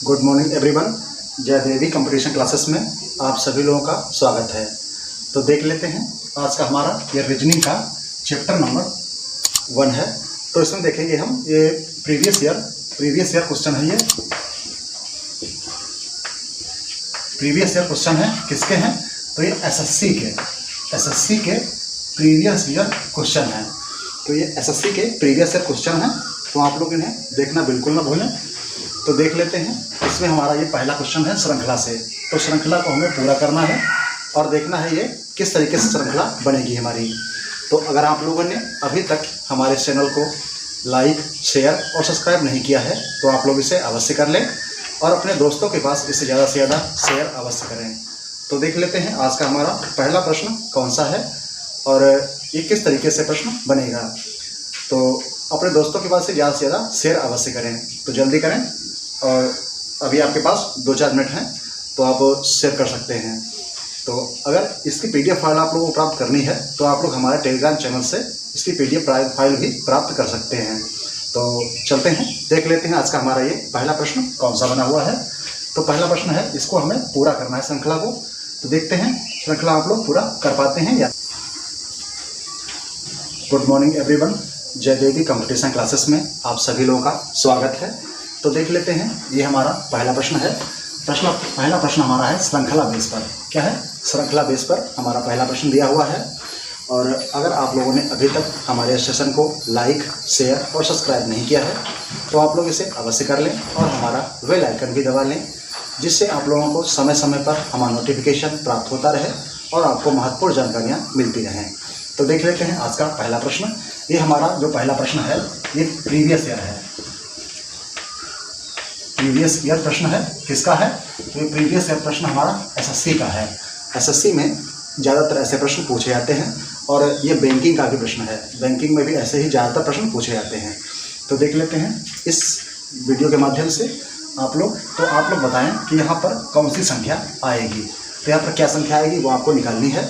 Good morning everyone. जय देवी competition classes में आप सभी लोगों का स्वागत है। तो देख लेते हैं आज का हमारा ये रीजनिंग का चैप्टर नंबर 1 है। तो इसमें देखेंगे हम ये प्रीवियस ईयर क्वेश्चन है। ये प्रीवियस ईयर क्वेश्चन है, किसके हैं? तो ये एसएससी के प्रीवियस ईयर क्वेश्चन है। तो ये एसएससी के प्रीवियस ईयर क्वेश्चन है, तो आप लोग इन्हें देखना बिल्कुल ना भूलें। तो देख लेते हैं। इसमें हमारा ये पहला क्वेश्चन है श्रृंखला से। तो श्रृंखला को हमें पूरा करना है और देखना है ये किस तरीके से श्रृंखला बनेगी हमारी। तो अगर आप लोगों ने अभी तक हमारे चैनल को लाइक, शेयर और सब्सक्राइब नहीं किया है तो आप लोग इसे अवश्य कर लें और अपने दोस्तों के पास इसे ज़्यादा से ज़्यादा शेयर अवश्य करें। तो देख लेते हैं आज का हमारा पहला प्रश्न कौन सा है और ये किस तरीके से प्रश्न बनेगा। तो अपने दोस्तों के पास से ज़्यादा शेयर अवश्य करें। तो जल्दी करें और अभी आपके पास 2-4 मिनट हैं तो आप शेयर कर सकते हैं। तो अगर इसकी PDF फाइल आप लोगों को प्राप्त करनी है तो आप लोग हमारे टेलीग्राम चैनल से इसकी PDF फाइल भी प्राप्त कर सकते हैं। तो चलते हैं, देख लेते हैं आज का हमारा ये पहला प्रश्न कौन सा बना हुआ है। तो पहला प्रश्न है, इसको हमें पूरा करना है श्रृंखला को। तो देखते हैं श्रृंखला आप लोग पूरा कर पाते हैं या। Good morning everyone. जय देवी कंपटीशन क्लासेस में आप सभी लोगों का स्वागत है। तो देख लेते हैं, ये हमारा पहला प्रश्न है। पहला प्रश्न हमारा है श्रृंखला बेस पर। क्या है? श्रृंखला बेस पर हमारा पहला प्रश्न दिया हुआ है। और अगर आप लोगों ने अभी तक हमारे सेशन को लाइक, शेयर और सब्सक्राइब नहीं किया है तो आप लोग इसे अवश्य कर लें और हमारा बेल आइकन भी दबा लें, जिससे आप लोगों को समय समय पर हमारा नोटिफिकेशन प्राप्त होता रहे और आपको महत्वपूर्ण जानकारियाँ मिलती रहें। तो देख लेते हैं आज का पहला प्रश्न। ये हमारा जो पहला प्रश्न है ये प्रीवियस ईयर है। प्रीवियस ईयर प्रश्न है, किसका है? तो ये प्रीवियस ईयर प्रश्न हमारा एसएससी का है। एसएससी में ज़्यादातर ऐसे प्रश्न पूछे जाते हैं और ये बैंकिंग का भी प्रश्न है। बैंकिंग में भी ऐसे ही ज़्यादातर प्रश्न पूछे जाते हैं। तो देख लेते हैं इस वीडियो के माध्यम से आप लोग बताएं कि यहाँ पर कौन सी संख्या आएगी। तो यहाँ पर क्या संख्या आएगी वो आपको निकालनी है।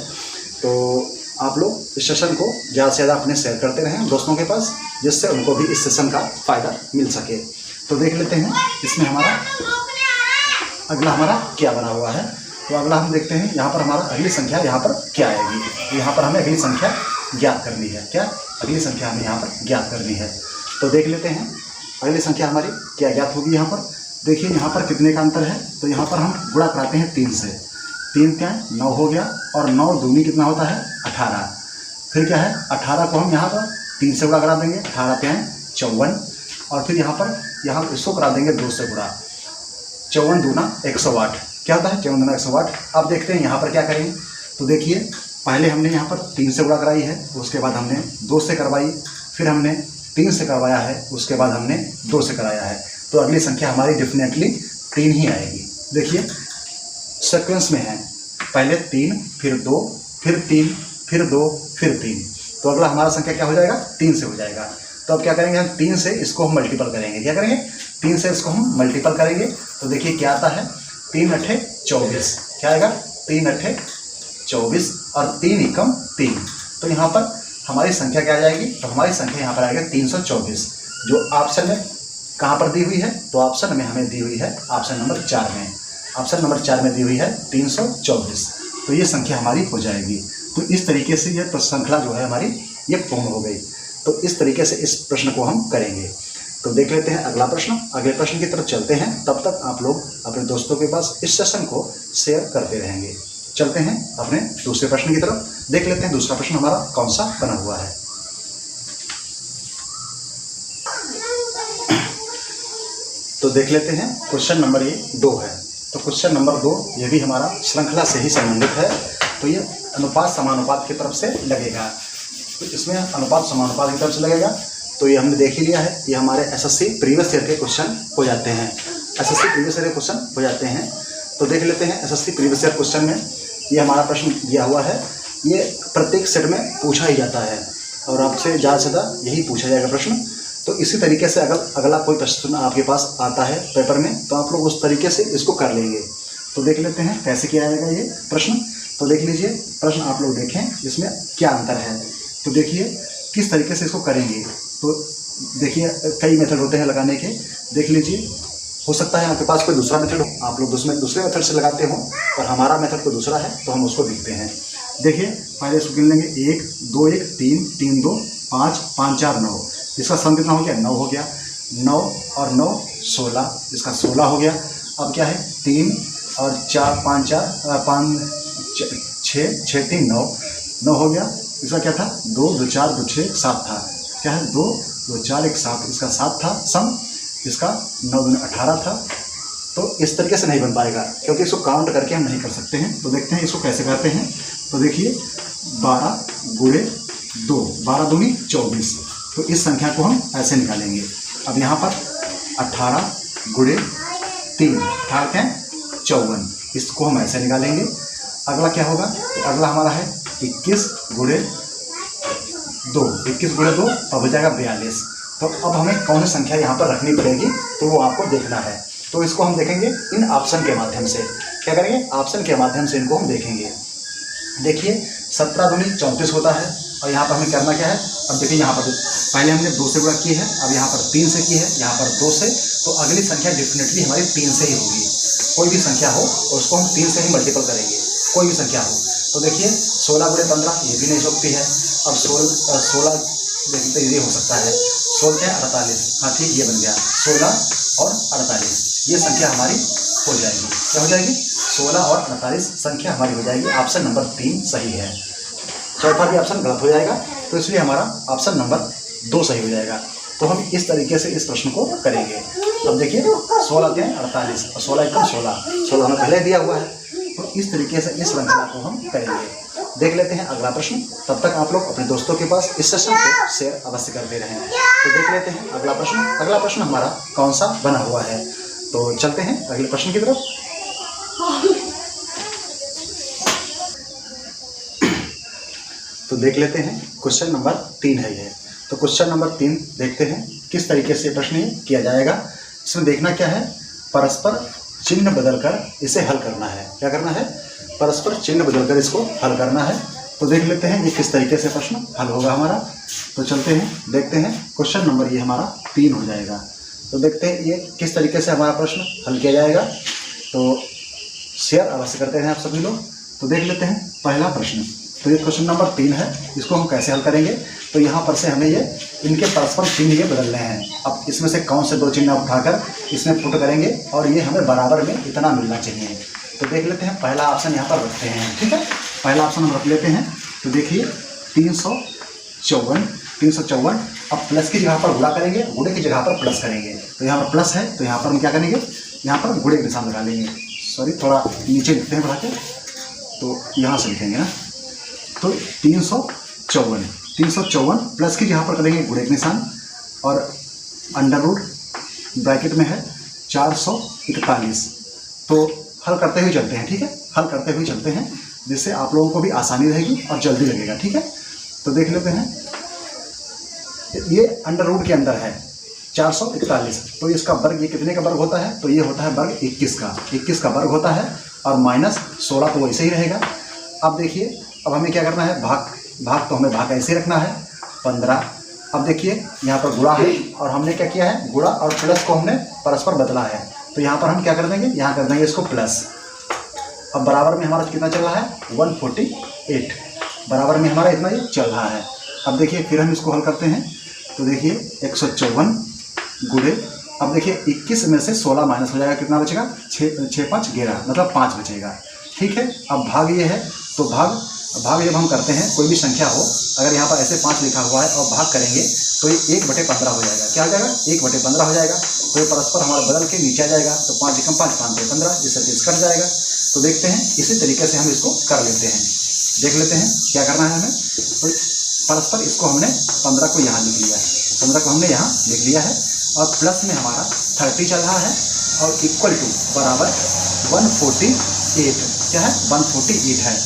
तो आप लोग इस सेशन को ज़्यादा से ज़्यादा अपने शेयर करते रहें दोस्तों के पास, जिससे उनको भी इस सेशन का फ़ायदा मिल सके। तो देख लेते हैं इसमें हमारा अगला हमारा क्या बना हुआ है। तो अगला हम देखते हैं यहाँ पर हमारा अगली संख्या यहाँ पर क्या आएगी। तो यहाँ पर हमें अगली संख्या ज्ञात करनी है। क्या? अगली संख्या हमें यहाँ पर ज्ञात करनी है। तो देख लेते हैं अगली संख्या हमारी क्या ज्ञात होगी। यहाँ पर देखिए यहाँ पर कितने का अंतर है। तो यहाँ पर हम गुणा कराते हैं 3 से। 3 क्या है? 9 हो गया और 9 दूनी कितना होता है? 18। फिर क्या है? 18 को हम यहाँ पर 3 से गुणा करा देंगे। 18 क्या है? 54। और फिर यहाँ इसको करा देंगे 2 से गुणा। 54 दूना 108। क्या होता है? 54 दूना 108। अब देखते हैं यहाँ पर क्या करेंगे। तो देखिए पहले हमने यहाँ पर 3 से गुणा कराई है, उसके बाद हमने 2 से करवाई, फिर हमने 3 से करवाया है, उसके बाद हमने 2 से कराया है। तो अगली संख्या हमारी डेफिनेटली 3 ही आएगी। देखिए सीक्वेंस में है, पहले 3, फिर 2, फिर 3, फिर 2, फिर 3। तो अगला हमारा संख्या क्या हो जाएगा? 3 से हो जाएगा। तो अब क्या करेंगे हम? 3 से इसको हम मल्टीपल करेंगे। क्या करेंगे? 3 से इसको हम मल्टीपल करेंगे। तो देखिए क्या आता है? 3 8 24। क्या आएगा? 3 8 24 और 3 एकम 3। तो यहाँ पर हमारी संख्या क्या आ जाएगी? तो हमारी संख्या यहाँ पर आएगा 324, जो ऑप्शन में कहाँ पर दी हुई है? तो ऑप्शन में हमें दी हुई है ऑप्शन नंबर 4 में। ऑप्शन नंबर 4 में दी हुई है 324। तो ये संख्या हमारी हो जाएगी। तो इस तरीके से ये श्रृंखला जो है हमारी ये पूर्ण हो गई। तो इस तरीके से इस प्रश्न को हम करेंगे। तो देख लेते हैं अगला प्रश्न। अगले प्रश्न की तरफ चलते हैं, तब तक आप लोग अपने दोस्तों के पास इस सेशन को शेयर करते रहेंगे। चलते हैं अपने दूसरे प्रश्न की तरफ, देख लेते हैं दूसरा प्रश्न हमारा कौन सा बना हुआ है। तो देख लेते हैं क्वेश्चन नंबर ये 2 है। तो क्वेश्चन नंबर 2 ये भी हमारा श्रृंखला से ही संबंधित है। तो ये अनुपात समानुपात की तरफ से लगेगा। तो इसमें अनुपात समानुपात की तरफ से लगेगा। तो ये हमने देख ही लिया है, ये हमारे एसएससी प्रीवियस ईयर के क्वेश्चन हो जाते हैं। एसएससी प्रीवियस ईयर के क्वेश्चन हो जाते हैं। तो देख लेते हैं एसएससी प्रीवियस ईयर क्वेश्चन में ये हमारा प्रश्न दिया हुआ है। ये प्रत्येक सेट में पूछा ही जाता है और आपसे ज़्यादा से ज़्यादा यही पूछा जाएगा प्रश्न। तो इसी तरीके से अगर अगला कोई प्रश्न आपके पास आता है पेपर में तो आप लोग उस तरीके से इसको कर लेंगे। तो देख लेते हैं कैसे किया जाएगा ये प्रश्न। तो देख लीजिए प्रश्न आप लोग देखें इसमें क्या अंतर है। तो देखिए किस तरीके से इसको करेंगे। तो देखिए कई मेथड होते हैं लगाने के। देख लीजिए हो सकता है आपके पास कोई दूसरा मेथड हो, आप लोग दूसरे मेथड से लगाते हो, और हमारा मेथड कोई दूसरा है तो हम उसको देखते हैं। देखिए पहले इसको गिन लेंगे, 1 2 1 3 3 2 5 5 4 9, इसका सम कितना हो गया, 9 हो गया। 9 और 9 16, इसका 16 हो गया। अब क्या है, 3 और 4 5 4 5 6 6 3 9 9 हो गया। इसका क्या था, 2 2 4 2 6 7 था, क्या है 2 2 4 1 7, इसका 7 था सम, इसका 9 2 18 था। तो इस तरीके से नहीं बन पाएगा क्योंकि इसको काउंट करके हम नहीं कर सकते हैं। तो देखते हैं इसको कैसे करते हैं। तो देखिए 12 गुणे 2, 12 दूनी 24, तो इस संख्या को हम ऐसे निकालेंगे। अब यहाँ पर 18 गुणे 3, 18 क्या 54, इसको हम ऐसे निकालेंगे। अगला क्या होगा, तो अगला हमारा है 21 गुणे 2, 21 गुणे 2 और हो जाएगा 42। तो अब हमें कौन सी संख्या यहाँ पर रखनी पड़ेगी तो वो आपको देखना है। तो इसको हम देखेंगे इन ऑप्शन के माध्यम से। क्या करेंगे, ऑप्शन के माध्यम से इनको हम देखेंगे। देखिए 17 दूनी 34 होता है, और यहाँ पर हमें करना क्या है, अब देखिए यहाँ पर पहले हमने 2 से गुणा की है, अब यहाँ पर 3 से की है, यहाँ पर 2 से, तो अगली संख्या डेफिनेटली हमारी 3 से ही होगी। कोई भी संख्या हो और उसको हम 3 से ही मल्टीपल करेंगे, कोई भी संख्या हो। तो देखिए 16 गुणे 15 ये भी नहीं सकती है। अब 16 देखते ये हो सकता है, 16 क्या 48, हाँ ठीक, ये बन गया 16 और 48, ये संख्या हमारी हो जाएगी। क्या हो जाएगी, 16 और 48 संख्या हमारी हो जाएगी। ऑप्शन नंबर 3 सही है। चौथा भी ऑप्शन गलत हो जाएगा, तो इसलिए हमारा ऑप्शन नंबर 2 सही हो जाएगा। तो हम इस तरीके से इस प्रश्न को करेंगे। अब देखिए 16 क्या 48 और 16 एकम 16 हमें पहले दिया हुआ है, तो इस तरीके से इस श्रृंखला को हम करेंगे। देख लेते हैं अगला प्रश्न। तब तक आप लोग अपने दोस्तों के पास इस सेशन को शेयर अवश्य करते रहें। तो देख लेते हैं अगला प्रश्न। अगला प्रश्न हमारा कौन सा बना हुआ है, तो चलते हैं अगले प्रश्न की तरफ। तो देख लेते हैं क्वेश्चन नंबर 3 है ये। तो क्वेश्चन नंबर 3 देखते हैं किस तरीके से प्रश्न ये किया जाएगा। इसमें देखना क्या है, परस्पर चिन्ह बदलकर इसे हल करना है। क्या करना है, परस्पर चिन्ह बदलकर इसको हल करना है। तो देख लेते हैं ये किस तरीके से प्रश्न हल होगा हमारा। तो चलते हैं देखते हैं, क्वेश्चन नंबर ये हमारा 3 हो जाएगा। तो देखते हैं ये किस तरीके से हमारा प्रश्न हल किया जाएगा। तो शेयर अवश्य करते हैं आप सभी लोग। तो देख लेते हैं पहला प्रश्न। तो ये क्वेश्चन नंबर 3 है, इसको हम कैसे हल करेंगे। तो यहाँ पर से हमें ये इनके परस्पर चिन्ह ये बदलने हैं। अब इसमें से कौन से 2 चिन्ह उठाकर इसमें पुट करेंगे और ये हमें बराबर में इतना मिलना चाहिए। तो देख लेते हैं पहला ऑप्शन यहाँ पर रखते हैं, ठीक है। पहला ऑप्शन हम रख लेते हैं। तो देखिए 354। अब प्लस की जगह पर गुणा करेंगे, गुणे की जगह पर प्लस करेंगे। तो यहाँ पर प्लस है तो यहाँ पर हम क्या करेंगे, यहाँ पर गुणे के निशान लगा लेंगे। सॉरी, थोड़ा नीचे लिखते हैं बढ़ा के, तो यहाँ से लिखेंगे ना। तो 354 प्लस की जगह पर करेंगे गुणे के निशान, और अंडर रूट ब्रैकेट में है 441। तो हल करते हुए चलते हैं, ठीक है। हल करते हुए चलते हैं जिससे आप लोगों को भी आसानी रहेगी और जल्दी लगेगा, ठीक है। तो देख लेते हैं, ये अंडर रूट के अंदर है 441, तो इसका वर्ग ये कितने का वर्ग होता है, तो ये होता है वर्ग 21 का वर्ग होता है, और माइनस 16 तो वैसे ही रहेगा। अब देखिए, अब हमें क्या करना है, भाग तो हमें भाग ऐसे रखना है 15। अब देखिए यहाँ पर गुणा है और हमने क्या किया है, गुणा और प्लस को हमने परस्पर बदला है। तो यहाँ पर हम क्या कर देंगे, यहाँ कर देंगे इसको प्लस। अब बराबर में हमारा कितना चल रहा है, 148, बराबर में हमारा इतना ये चल रहा है। अब देखिए फिर हम इसको हल करते हैं। तो देखिए 154 गुणे, अब देखिए 21 में से 16 माइनस हो जाएगा, कितना बचेगा, 6 5 11, मतलब 5 बचेगा, ठीक है। अब भाग ये है, तो भाग जब हम करते हैं कोई भी संख्या हो, अगर यहाँ पर ऐसे 5 लिखा हुआ है और भाग करेंगे तो ये 1/15 हो जाएगा। क्या हो जाएगा, 1/15 हो जाएगा। तो ये परस्पर हमारा बदल के नीचे आ जाएगा। तो 5 एकम 5, 5 2 15, जिससे 30 कट जाएगा। तो देखते हैं इसी तरीके से हम इसको कर लेते हैं। देख लेते हैं क्या करना है हमें। तो परस्पर इसको हमने 15 को यहाँ लिख लिया है, 15 को हमने यहाँ लिख लिया है, और प्लस में हमारा 30 चल रहा है, और इक्वल टू बराबर 148, क्या है 148 है।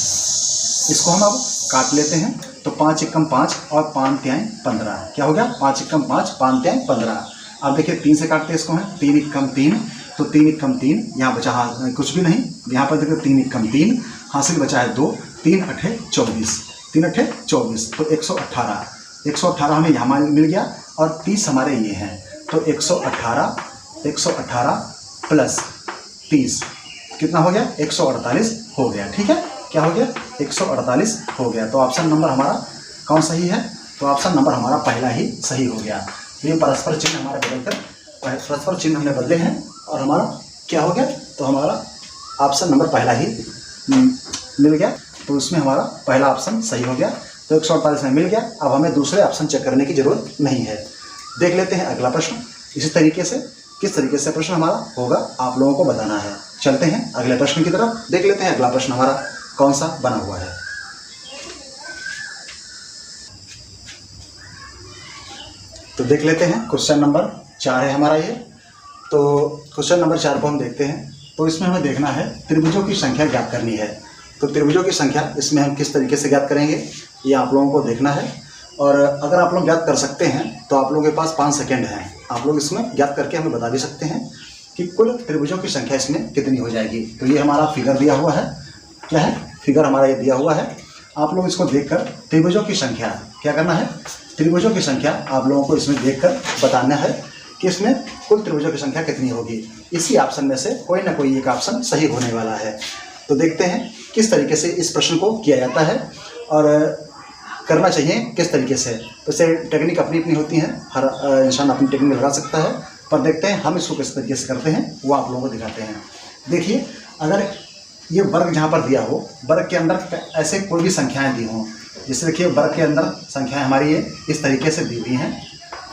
इसको हम अब काट लेते हैं। तो 5 एकम 5 और 5 तिहाई 15, क्या हो गया, 5 एकम 5, 5 तिहाई 15। अब देखिए 3 से काटते हैं इसको, है 3 एकम 3, तो 3 एकम 3 यहाँ बचा कुछ भी नहीं, यहाँ पर देखिए 3 एकम 3 हासिल बचा है 2, 3 8 24, 3 8 24, तो 118 हमें यहाँ मिल गया, और 30 हमारे ये हैं। तो 118 प्लस 30 कितना हो गया, 148 हो गया। ठीक है, क्या हो गया, 148 हो गया। तो ऑप्शन नंबर हमारा कौन सही है, तो ऑप्शन नंबर हमारा पहला ही सही हो गया। तो ये परस्पर चिन्ह हमारे बदलकर परस्पर चिन्ह हमने बदले हैं और हमारा क्या हो गया, तो हमारा ऑप्शन नंबर पहला ही मिल गया। तो उसमें हमारा पहला ऑप्शन सही हो गया। तो 148 में मिल गया। अब हमें दूसरे ऑप्शन चेक करने की जरूरत नहीं है। देख लेते हैं अगला प्रश्न। इसी तरीके से किस तरीके से प्रश्न हमारा होगा आप लोगों को बताना है। चलते हैं अगले प्रश्न की तरफ, देख लेते हैं अगला प्रश्न हमारा कौन सा बना हुआ है। तो देख लेते हैं, क्वेश्चन नंबर 4 है हमारा ये। तो क्वेश्चन नंबर 4 को हम देखते हैं। तो इसमें हमें देखना है त्रिभुजों की संख्या ज्ञात करनी है। तो त्रिभुजों की संख्या इसमें हम किस तरीके से ज्ञात करेंगे ये आप लोगों को देखना है। और अगर आप लोग ज्ञात कर सकते हैं तो आप लोगों के पास 5 सेकेंड हैं। आप लोग इसमें ज्ञात करके हमें बता भी सकते हैं कि कुल त्रिभुजों की संख्या इसमें कितनी हो जाएगी। तो ये हमारा फिगर दिया हुआ है, क्या है, फिगर हमारा ये दिया हुआ है। आप लोग इसको देखकर त्रिभुजों की संख्या क्या करना है, त्रिभुजों की संख्या आप लोगों को इसमें देखकर बताना है कि इसमें कुल त्रिभुजों की संख्या कितनी होगी। इसी ऑप्शन में से कोई ना कोई एक ऑप्शन सही होने वाला है। तो देखते हैं किस तरीके से इस प्रश्न को किया जाता है और करना चाहिए किस तरीके से। तो इसे टेक्निक अपनी अपनी होती है, हर इंसान अपनी टेक्निक लगा सकता है। पर देखते हैं हम इसको किस तरीके से करते हैं, वो आप लोगों को दिखाते हैं। देखिए, अगर ये वर्ग जहाँ पर दिया हो, वर्ग के अंदर ऐसे कोई भी संख्याएं दी हों, जैसे देखिए वर्ग के अंदर संख्याएं हमारी ये इस तरीके से दी हुई हैं,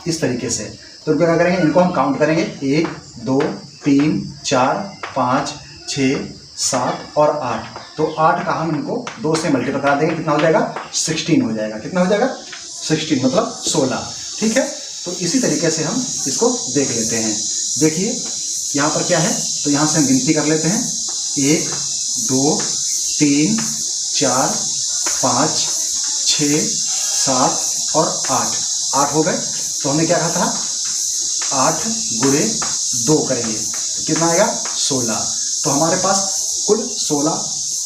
इस तरीके से। तो क्या करेंगे, इनको हम काउंट करेंगे 1 2 3 4 5 6 7 और 8। तो 8 का हम इनको 2 से मल्टीप्लाई करा देंगे, कितना हो जाएगा, 16 हो जाएगा। कितना हो जाएगा, 16 मतलब 16। ठीक है, तो इसी तरीके से हम इसको देख लेते हैं। देखिए यहाँ पर क्या है, तो यहाँ से हम गिनती कर लेते हैं 1 2 3 4 5 6 7 और 8 हो गए। तो हमने क्या कहा था, 8 गुणे 2 करेंगे, कितना आएगा, 16। तो हमारे पास कुल 16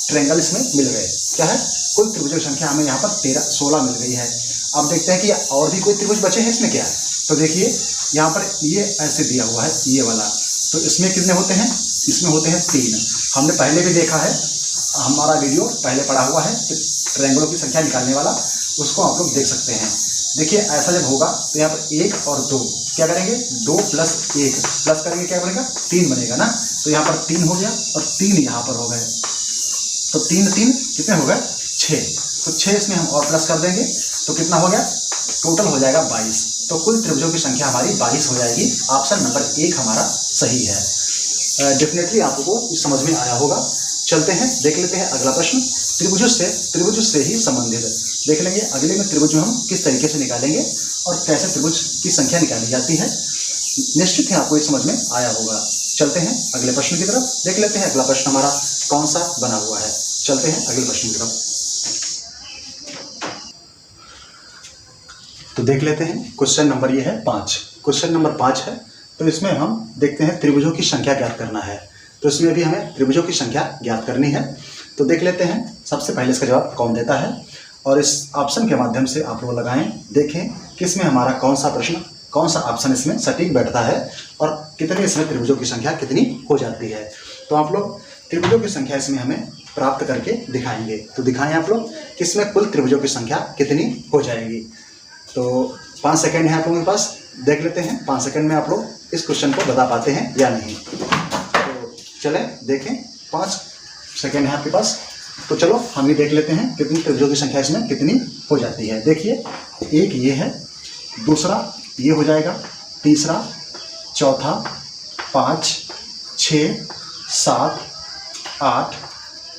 ट्रायंगल इसमें मिल गए। क्या है, कुल त्रिभुजों की संख्या हमें यहाँ पर 16 मिल गई है। अब देखते हैं कि और भी कोई त्रिभुज बचे हैं इसमें क्या है। तो देखिए यहाँ पर ये ऐसे दिया हुआ है, ये वाला। तो इसमें कितने होते हैं, इसमें होते हैं 3। हमने पहले भी देखा है, हमारा वीडियो पहले पड़ा हुआ है ट्रायंगलों की संख्या निकालने वाला, उसको आप लोग देख सकते हैं। देखिए ऐसा जब होगा तो यहाँ पर 1 और 2 क्या करेंगे, 2 प्लस 1 प्लस करेंगे, क्या बनेगा, 3 बनेगा ना। तो यहाँ पर 3 हो गया और 3 यहाँ पर हो गए। तो 3 3 कितने हो गए, 6। तो 6 इसमें हम और प्लस कर देंगे तो कितना हो गया, टोटल हो जाएगा 22। तो कुल त्रिभुजों की संख्या हमारी 22 हो जाएगी। ऑप्शन नंबर 1 हमारा सही है। डेफिनेटली आपको समझ में आया होगा। चलते हैं, देख लेते हैं अगला प्रश्न। त्रिभुज से ही संबंधित देख लेंगे। अगले में त्रिभुज हम किस तरीके से निकालेंगे और कैसे त्रिभुज की संख्या निकाली जाती है, निश्चित ही आपको ये समझ में आया होगा। चलते हैं अगले प्रश्न की तरफ, देख लेते हैं अगला प्रश्न हमारा कौन सा बना हुआ है। चलते हैं अगले प्रश्न की तरफ। तो देख लेते हैं, क्वेश्चन नंबर ये है 5। क्वेश्चन नंबर 5 है। तो इसमें हम देखते हैं त्रिभुजों की संख्या ज्ञात करना है। तो इसमें भी हमें त्रिभुजों की संख्या ज्ञात करनी है। तो देख लेते हैं सबसे पहले इसका जवाब कौन देता है, और इस ऑप्शन के माध्यम से आप लोग लगाएं, देखें किसमें हमारा कौन सा प्रश्न, कौन सा ऑप्शन इसमें सटीक बैठता है और कितने इसमें त्रिभुजों की संख्या कितनी हो जाती है। तो आप लोग त्रिभुजों की संख्या इसमें हमें प्राप्त करके दिखाएंगे। तो दिखाएं आप लोग किसमें कुल त्रिभुजों की संख्या कितनी हो जाएगी। तो 5 सेकेंड है आप लोगों के पास, देख लेते हैं 5 सेकेंड में आप लोग इस क्वेश्चन को बता पाते हैं या नहीं। तो चलें देखें, 5 सेकेंड है आपके पास। तो चलो हम भी देख लेते हैं कितनी त्रिभुजों की संख्या इसमें कितनी हो जाती है। देखिए, एक ये है, दूसरा ये हो जाएगा, तीसरा, चौथा, 5 6 7 8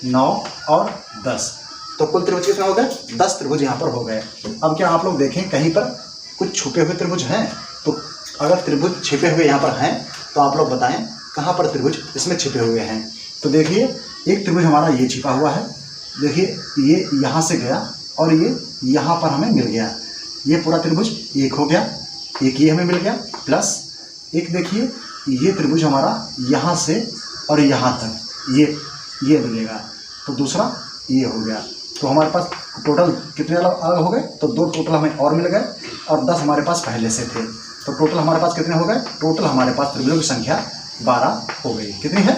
9 और 10। तो कुल त्रिभुज कितने हो गए, 10 त्रिभुज यहाँ पर हो गए। अब क्या आप लोग देखें कहीं पर कुछ छुपे हुए त्रिभुज हैं। तो अगर त्रिभुज छिपे हुए यहाँ पर हैं तो आप लोग बताएं कहाँ पर त्रिभुज इसमें छिपे हुए हैं। तो देखिए एक त्रिभुज हमारा ये छिपा हुआ है, देखिए ये यहाँ से गया और ये यहाँ पर हमें मिल गया। ये पूरा त्रिभुज एक हो गया, एक ये हमें मिल गया, प्लस एक देखिए ये त्रिभुज हमारा यहाँ से और यहाँ तक ये मिलेगा। तो दूसरा ये हो गया। तो हमारे पास टोटल कितने अलग हो गए, तो 2 टोटल हमें और मिल गए और 10 हमारे पास पहले से थे। तो टोटल हमारे पास कितने हो गए, टोटल हमारे पास त्रिभुजों की संख्या 12 हो गई। कितनी है?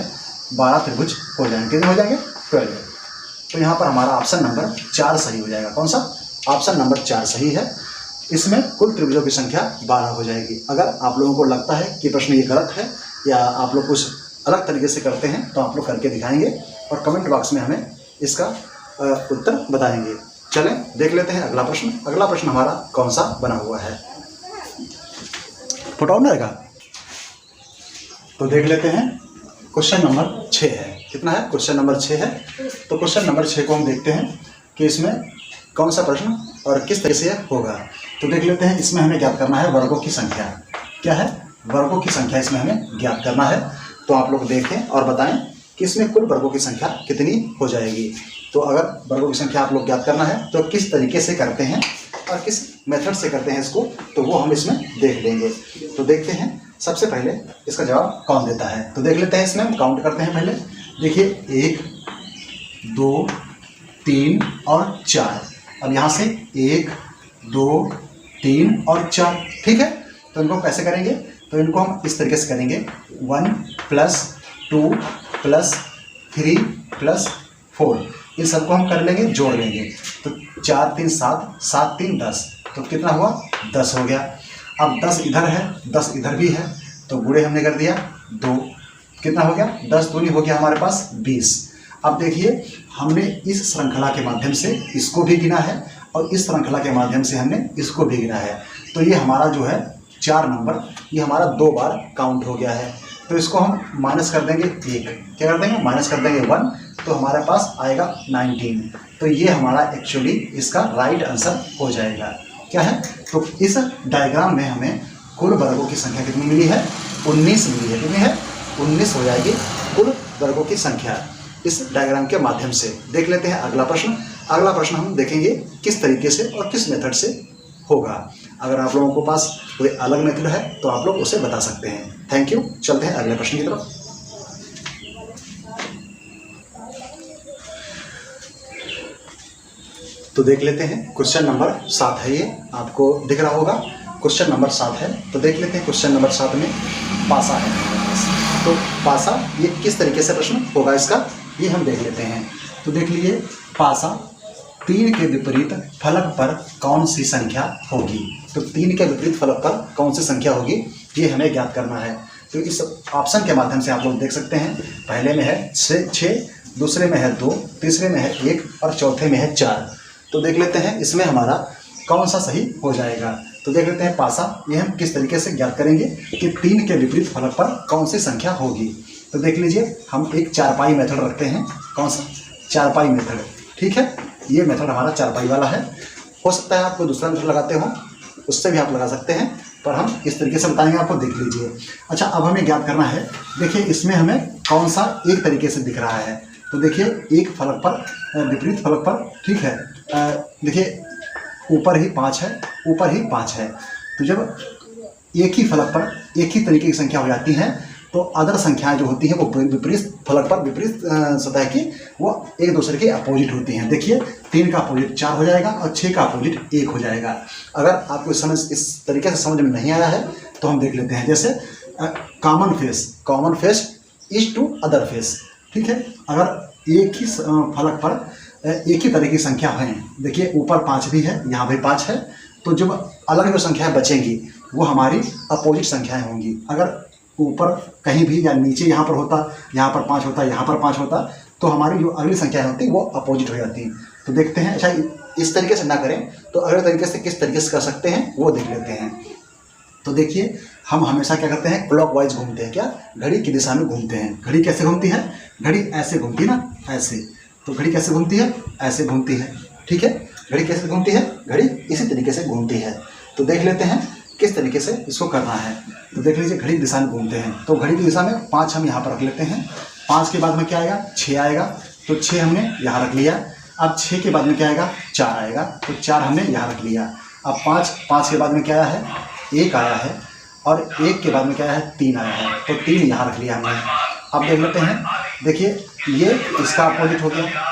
12 त्रिभुज हो जाएंगे। कितने हो जाएंगे? 12। तो यहाँ पर हमारा ऑप्शन नंबर 4 सही हो जाएगा। कौन सा? ऑप्शन नंबर 4 सही है। इसमें कुल त्रिभुजों की संख्या 12 हो जाएगी। अगर आप लोगों को लगता है कि प्रश्न ये गलत है या आप लोग कुछ अलग तरीके से करते हैं तो आप लोग करके दिखाएंगे और कमेंट बॉक्स में हमें इसका उत्तर बताएंगे। चलें देख लेते हैं अगला प्रश्न। अगला प्रश्न हमारा कौन सा बना हुआ है? पुट ऑन रहेगा तो देख लेते हैं। क्वेश्चन नंबर 6 है। कितना है? क्वेश्चन नंबर 6 है। तो क्वेश्चन नंबर 6 को हम देखते हैं कि इसमें कौन सा प्रश्न और किस तरह से होगा। तो देख लेते हैं। इसमें हमें ज्ञात करना है वर्गों की संख्या। क्या है? वर्गों की संख्या इसमें हमें ज्ञात करना है। तो आप लोग देखें और बताएं कि इसमें कुल वर्गों की संख्या कितनी हो जाएगी। तो अगर वर्गों की संख्या आप लोग ज्ञात करना है तो किस तरीके से करते हैं और किस मेथड से करते हैं इसको, तो वो हम इसमें देख लेंगे। तो देखते हैं सबसे पहले इसका जवाब कौन देता है। तो देख लेते हैं। इसमें हम काउंट करते हैं। पहले देखिए 1 2 3 और 4। अब यहाँ से 1 2 3 और 4। ठीक है। तो इनको कैसे करेंगे? तो इनको हम इस तरीके से करेंगे 1 + 2 + 3 + 4। इन सबको हम कर लेंगे, जोड़ लेंगे। तो 4 3 7, 7 3 10। तो कितना हुआ? 10 हो गया। अब 10 इधर है, 10 इधर भी है, तो गुणे हमने कर दिया 2। कितना हो गया? 10 दूनी हो गया हमारे पास 20। अब देखिए हमने इस श्रृंखला के माध्यम से इसको भी गिना है और इस श्रृंखला के माध्यम से हमने इसको भी गिना है। तो ये हमारा जो है 4 नंबर, ये हमारा 2 बार काउंट हो गया है। तो इसको हम माइनस कर देंगे 1। क्या कर देंगे? माइनस कर देंगे 1। तो हमारे पास आएगा 19। तो ये हमारा एक्चुअली इसका राइट आंसर हो जाएगा। क्या है? तो इस डायग्राम में हमें कुल वर्गों की संख्या कितनी मिली है? 19 मिली है। कितनी है? 19 हो जाएगी कुल वर्गों की संख्या इस डायग्राम के माध्यम से। देख लेते हैं अगला प्रश्न। अगला प्रश्न हम देखेंगे किस तरीके से और किस मेथड से होगा। अगर आप लोगों के पास कोई अलग मेथड है तो आप लोग उसे बता सकते हैं। Thank you. चलते हैं अगले प्रश्न की तरफ। तो देख लेते हैं। क्वेश्चन नंबर 7 है। ये आपको दिख रहा होगा। क्वेश्चन नंबर 7 है। तो देख लेते हैं। क्वेश्चन नंबर 7 में पासा है। तो पासा ये किस तरीके से प्रश्न होगा इसका, ये हम देख लेते हैं। तो देख लीजिए, पासा 3 के विपरीत फलक पर कौन सी संख्या होगी। तो 3 के विपरीत फलक पर कौन सी संख्या होगी, ये हमें ज्ञात करना है। तो इस ऑप्शन के माध्यम से आप लोग देख सकते हैं। पहले में है 6, दूसरे में है 2, तीसरे में है 1 और चौथे में है 4। तो देख लेते हैं इसमें हमारा कौन सा सही हो जाएगा। तो देख लेते हैं पासा ये हम किस तरीके से ज्ञात करेंगे कि 3 के विपरीत फलक पर कौन सी संख्या होगी। तो देख लीजिए, हम एक चारपाई मेथड रखते हैं। कौन सा? चारपाई मेथड। ठीक है। ये मेथड हमारा चारपाई वाला है। हो सकता है आप कोई दूसरा मेथड लगाते हो, उससे भी आप लगा सकते हैं, पर हम इस तरीके से बताएंगे आपको। देख लीजिए। अच्छा, अब हमें ज्ञात करना है। देखिए इसमें हमें कौन सा एक तरीके से दिख रहा है। तो देखिए एक फलक पर विपरीत फलक पर, ठीक है, देखिए ऊपर ही 5 है, ऊपर ही 5 है। तो जब एक ही फलक पर एक ही तरीके की संख्या हो जाती है तो अदर संख्याएं जो होती हैं वो विपरीत फलक पर, विपरीत सतह की, वो एक दूसरे के अपोजिट होती हैं। देखिए 3 का अपोजिट 4 हो जाएगा और 6 का अपोजिट 1 हो जाएगा। अगर आपको इस तरीके से समझ में नहीं आया है तो हम देख लेते हैं। जैसे common face is to other face. ठीक है। अगर एक ही फलक पर एक ही तरह की संख्या है, देखिए ऊपर 5 भी है, यहाँ भी 5 है, तो जब अलग जो संख्याएं बचेंगी वो हमारी अपोजिट संख्याएं होंगी। अगर ऊपर कहीं भी या नीचे यहाँ पर होता, यहाँ पर 5 होता, यहाँ पर 5 होता, तो हमारी जो अगली संख्याएं होती वो अपोजिट हो जाती हैं। तो देखते हैं। अच्छा, इस तरीके से ना करें तो अगले तरीके से किस तरीके से कर सकते हैं वो देख लेते हैं। तो देखिए, हम हमेशा क्या करते हैं, क्लॉकवाइज घूमते हैं। क्या? घड़ी की दिशा में घूमते हैं। घड़ी कैसे घूमती है? घड़ी ऐसे घूमती है ना, ऐसे। तो घड़ी कैसे घूमती है? ऐसे घूमती है। ठीक है। घड़ी कैसे घूमती है? घड़ी इसी तरीके से घूमती है। तो देख लेते हैं किस तरीके से इसको करना है। तो देख लीजिए, घड़ी की दिशा में घूमते हैं। तो घड़ी की दिशा में 5 हम यहाँ पर रख लेते हैं। 5 के बाद में क्या आएगा? 6 आएगा। तो 6 हमने यहाँ रख लिया। अब 6 के बाद में क्या आएगा? 4 आएगा। तो 4 हमने यहाँ रख लिया। अब 5 के बाद में क्या आया है? 1 आया है। और 1 के बाद में क्या आया है? 3 आया है। तो 3 यहाँ रख लिया हमने। अब देख लेते हैं। देखिए ये इसका अपोजिट हो गया।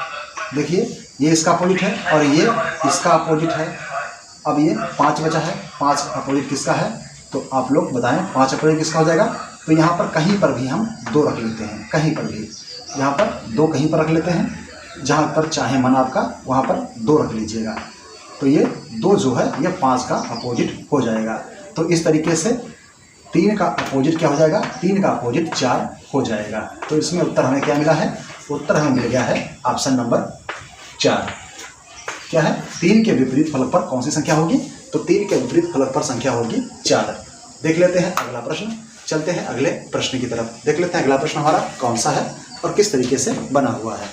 देखिए ये इसका अपोजिट है और ये इसका अपोजिट है। अब ये 5 बचा है। 5 अपोजिट किसका है? तो आप लोग बताएं 5 अपोजिट किसका हो जाएगा? तो यहाँ पर कहीं पर भी हम 2 रख लेते हैं, कहीं पर भी यहाँ पर 2 कहीं पर रख लेते हैं, जहाँ पर चाहे मन आपका वहाँ पर 2 रख लीजिएगा। तो ये 2 जो है ये 5 का अपोजिट हो जाएगा। तो इस तरीके से 3 का अपोजिट क्या हो जाएगा, 3 का अपोजिट 4 हो जाएगा। तो इसमें उत्तर हमें क्या मिला है, उत्तर हमें मिल गया है ऑप्शन नंबर 4। क्या है, 3 के विपरीत फलक पर कौन सी संख्या होगी, तो 3 के विपरीत फलक पर संख्या होगी 4। देख लेते हैं अगला प्रश्न, चलते हैं अगले प्रश्न की तरफ। देख लेते हैं अगला प्रश्न हमारा कौन सा है और किस तरीके से बना हुआ है।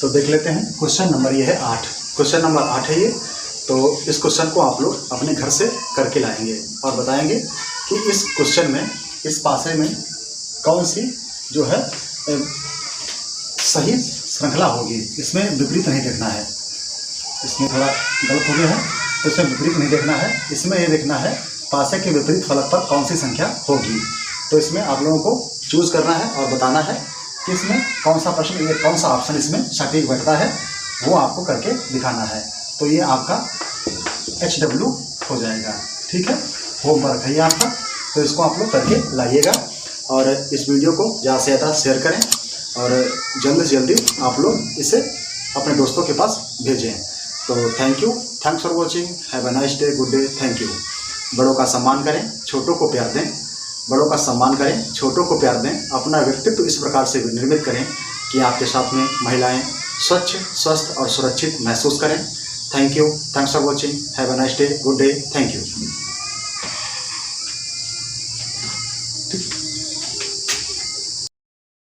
तो देख लेते हैं क्वेश्चन नंबर ये है 8। क्वेश्चन नंबर 8 है ये। तो इस क्वेश्चन को आप लोग अपने घर से करके लाएंगे और बताएंगे कि इस क्वेश्चन में, इस पासे में कौन सी जो है सही श्रृंखला होगी। इसमें विपरीत नहीं देखना है, इसमें थोड़ा गलत हो गया है, तो इसमें विपरीत नहीं देखना है। इसमें ये देखना है पासे के विपरीत फलक पर कौन सी संख्या होगी। तो इसमें आप लोगों को चूज करना है और बताना है कि इसमें कौन सा प्रश्न, ये कौन सा ऑप्शन इसमें सटीक बैठता है, वो आपको करके दिखाना है। तो ये आपका HW हो जाएगा। ठीक है, होमवर्क है ये आपका। तो इसको आप लोग करके लाइएगा और इस वीडियो को ज़्यादा से ज़्यादा शेयर करें और जल्द से जल्दी आप लोग इसे अपने दोस्तों के पास भेजें। तो thank you, thanks for watching, have a nice day, good day, thank you. बड़ों का सम्मान करें, छोटों को प्यार दें। बड़ों का सम्मान करें, छोटों को प्यार दें। अपना व्यक्तित्व इस प्रकार से निर्मित करें कि आपके साथ में महिलाएं स्वच्छ, स्वस्थ और सुरक्षित महसूस करें। Thank you, thanks for watching, have a nice day, good day, thank you.